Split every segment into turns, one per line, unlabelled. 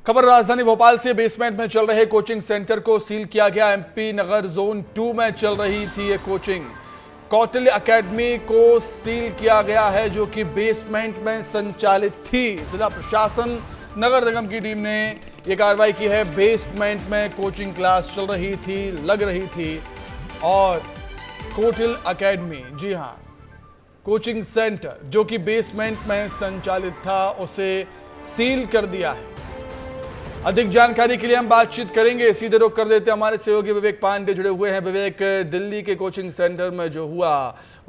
खबर राजधानी भोपाल से। बेसमेंट में चल रहे कोचिंग सेंटर को सील किया गया। एमपी नगर जोन 2 में चल रही थी ये कोचिंग। कौटिल्य एकेडमी को सील किया गया है, जो कि बेसमेंट में संचालित थी। जिला प्रशासन नगर निगम की टीम ने ये कार्रवाई की है। बेसमेंट में कोचिंग क्लास चल रही थी, लग रही थी, और कौटिल्य एकेडमी, जी हां, कोचिंग सेंटर जो कि बेसमेंट में संचालित था, उसे सील कर दिया है। अधिक जानकारी के लिए हम बातचीत करेंगे। सीधे रुख कर देते हैं, हमारे सहयोगी विवेक पांडे जुड़े हुए हैं। विवेक, दिल्ली के कोचिंग सेंटर में जो हुआ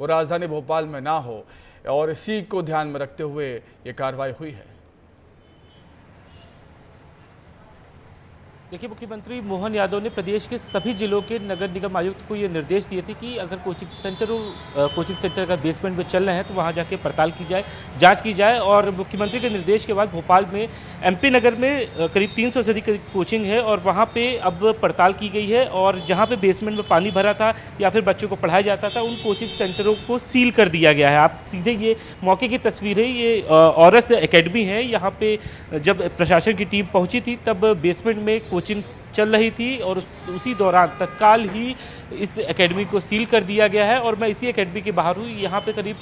वो राजधानी भोपाल में ना हो, और इसी को ध्यान में रखते हुए ये कार्रवाई हुई है।
देखिए, मुख्यमंत्री मोहन यादव ने प्रदेश के सभी जिलों के नगर निगम आयुक्त को ये निर्देश दिए थे कि अगर कोचिंग सेंटर अगर बेसमेंट में चल रहे हैं तो वहाँ जाके पड़ताल की जाए, जांच की जाए। और मुख्यमंत्री के निर्देश के बाद भोपाल में एमपी नगर में करीब 300 से अधिक कोचिंग है, और वहाँ पे अब पड़ताल की गई है। और जहाँ पे बेसमेंट में पानी भरा था या फिर बच्चों को पढ़ाया जाता था, उन कोचिंग सेंटरों को सील कर दिया गया है। आप सीधे ये मौके की तस्वीर है, ये औरस एकेडमी है। यहाँ पे जब प्रशासन की टीम पहुँची थी तब बेसमेंट में कोचिंग चल रही थी, और उसी दौरान तत्काल ही इस एकेडमी को सील कर दिया गया है। और मैं इसी एकेडमी के बाहर हूँ। यहाँ पे करीब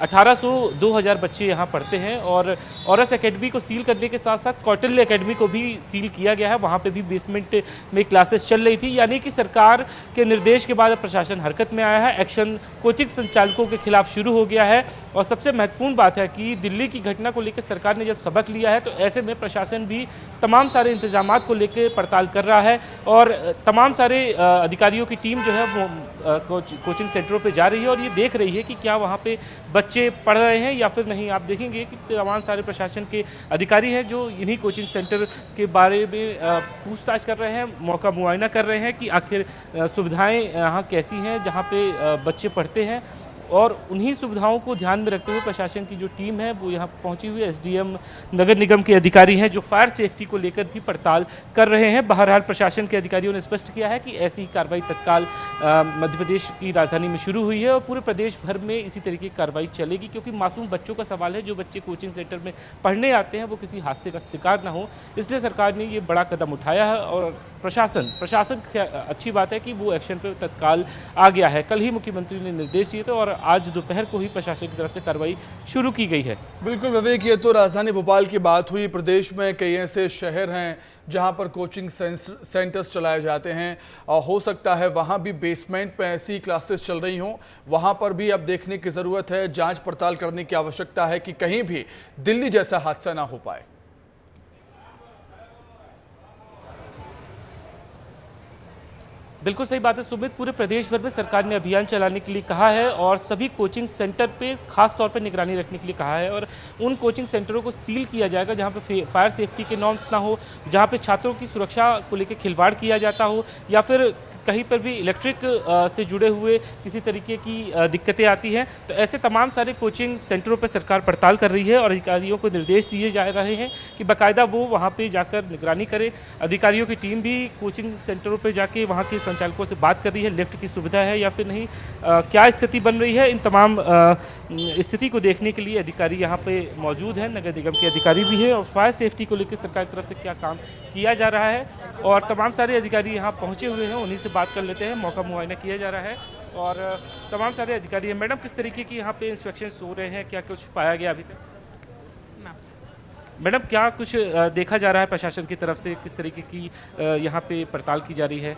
1800-2000 बच्चे यहाँ पढ़ते हैं, और औरस एकेडमी को सील करने के साथ साथ कौटिल्य एकेडमी को भी सील किया गया है। वहाँ पे भी बेसमेंट में क्लासेस चल रही थी। यानी कि सरकार के निर्देश के बाद प्रशासन हरकत में आया है। एक्शन कोचिंग संचालकों के खिलाफ शुरू हो गया है। और सबसे महत्वपूर्ण बात है कि दिल्ली की घटना को लेकर सरकार ने जब सबक लिया है, तो ऐसे में प्रशासन भी तमाम सारे इंतजाम को लेकर पड़ताल कर रहा है, और तमाम सारे अधिकारियों की टीम जो है वो कोचिंग सेंटरों पे जा रही है और ये देख रही है कि क्या वहाँ पे बच्चे पढ़ रहे हैं या फिर नहीं। आप देखेंगे कि तमाम सारे प्रशासन के अधिकारी हैं जो इन्हीं कोचिंग सेंटर के बारे में पूछताछ कर रहे हैं, मौका मुआयना कर रहे हैं कि आखिर सुविधाएं यहाँ कैसी हैं जहाँ पे बच्चे पढ़ते हैं। और उन्हीं सुविधाओं को ध्यान में रखते हुए प्रशासन की जो टीम है वो यहाँ पहुँची हुई है। एसडीएम नगर निगम के अधिकारी हैं जो फायर सेफ्टी को लेकर भी पड़ताल कर रहे हैं। बहरहाल प्रशासन के अधिकारियों ने स्पष्ट किया है कि ऐसी कार्रवाई तत्काल मध्य प्रदेश की राजधानी में शुरू हुई है, और पूरे प्रदेश भर में इसी तरीके की कार्रवाई चलेगी, क्योंकि मासूम बच्चों का सवाल है। जो बच्चे कोचिंग सेंटर में पढ़ने आते हैं वो किसी हादसे का शिकार ना हो, इसलिए सरकार ने ये बड़ा कदम उठाया है। और प्रशासन अच्छी बात है कि वो एक्शन पर तत्काल आ गया है। कल ही मुख्यमंत्री ने निर्देश दिए थे और आज दोपहर को ही प्रशासन की तरफ से कार्रवाई शुरू की गई है।
बिल्कुल विवेक, ये तो राजधानी भोपाल की बात हुई। प्रदेश में कई ऐसे शहर हैं जहां पर कोचिंग सेंटर्स चलाए जाते हैं, और हो सकता है वहां भी बेसमेंट में ऐसी क्लासेस चल रही हों। वहां पर भी अब देखने की ज़रूरत है, जांच पड़ताल करने की आवश्यकता है कि कहीं भी दिल्ली जैसा हादसा ना हो पाए।
बिल्कुल सही बात है सुमित। पूरे प्रदेश भर में सरकार ने अभियान चलाने के लिए कहा है, और सभी कोचिंग सेंटर पे खास तौर पे निगरानी रखने के लिए कहा है। और उन कोचिंग सेंटरों को सील किया जाएगा जहां पे फायर सेफ्टी के नॉर्म्स ना हो, जहां पे छात्रों की सुरक्षा को लेकर खिलवाड़ किया जाता हो, या फिर कहीं पर भी इलेक्ट्रिक से जुड़े हुए किसी तरीके की दिक्कतें आती हैं। तो ऐसे तमाम सारे कोचिंग सेंटरों पर सरकार पड़ताल कर रही है, और अधिकारियों को निर्देश दिए जा रहे हैं कि बाकायदा वो वहाँ पे जाकर निगरानी करें। अधिकारियों की टीम भी कोचिंग सेंटरों पे जाके वहाँ के संचालकों से बात कर रही है, लिफ्ट की सुविधा है या फिर नहीं, क्या स्थिति बन रही है। इन तमाम स्थिति को देखने के लिए अधिकारी यहाँ पे मौजूद हैं, नगर निगम के अधिकारी भी है, और फायर सेफ्टी को लेकर सरकार की तरफ से क्या काम किया जा रहा है। और तमाम सारे अधिकारी यहाँ पहुँचे हुए हैं, उन्हीं से बात कर लेते हैं। मौका मुआयना किया जा रहा है, और तमाम सारे अधिकारी हैं। मैडम, किस तरीके की यहाँ पे इंस्पेक्शन हो रहे हैं, क्या कुछ पाया गया अभी तक? मैडम, क्या कुछ देखा जा रहा है प्रशासन की तरफ से, किस तरीके की यहाँ पे पड़ताल की जा रही है?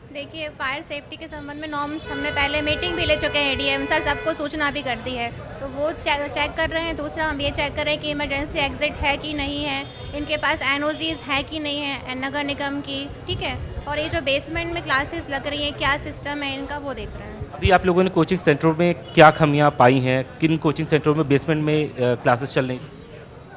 देखिए, फायर सेफ्टी के संबंध में नॉर्म्स हमने पहले मीटिंग भी ले चुके हैं, एडीएम सर सबको सूचना भी कर दी है, तो वो चेक कर रहे हैं। दूसरा हम ये चेक कर रहे हैं कि इमरजेंसी एग्जिट है कि नहीं है, इनके पास एनओजीज है कि नहीं है नगर निगम की, ठीक है। और ये जो बेसमेंट में क्लासेस लग रही हैं, क्या सिस्टम है इनका, वो देख रहे हैं।
अभी आप लोगों ने कोचिंग सेंटरों में क्या खामियां पाई हैं? किन कोचिंग सेंटरों में बेसमेंट में क्लासेस चल रही?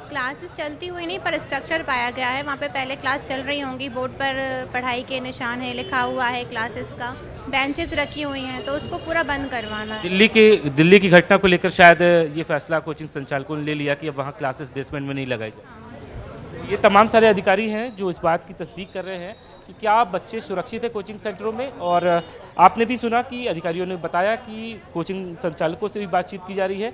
क्लासेस चलती हुई नहीं, पर स्ट्रक्चर पाया गया है। वहाँ पे पहले क्लास चल रही होंगी, बोर्ड पर पढ़ाई के निशान है, लिखा हुआ है क्लासेस का, बेंचेस रखी हुई हैं, तो उसको पूरा बंद करवाना है।
दिल्ली की घटना को लेकर शायद ये फैसला कोचिंग संचालकों ने ले लिया कि अब वहाँ क्लासेस बेसमेंट में नहीं लगाई जाए। ये तमाम सारे अधिकारी हैं जो इस बात की तस्दीक कर रहे हैं कि क्या बच्चे सुरक्षित है कोचिंग सेंटरों में। और आपने भी सुना कि अधिकारियों ने बताया कि कोचिंग संचालकों से भी बातचीत की जा रही है।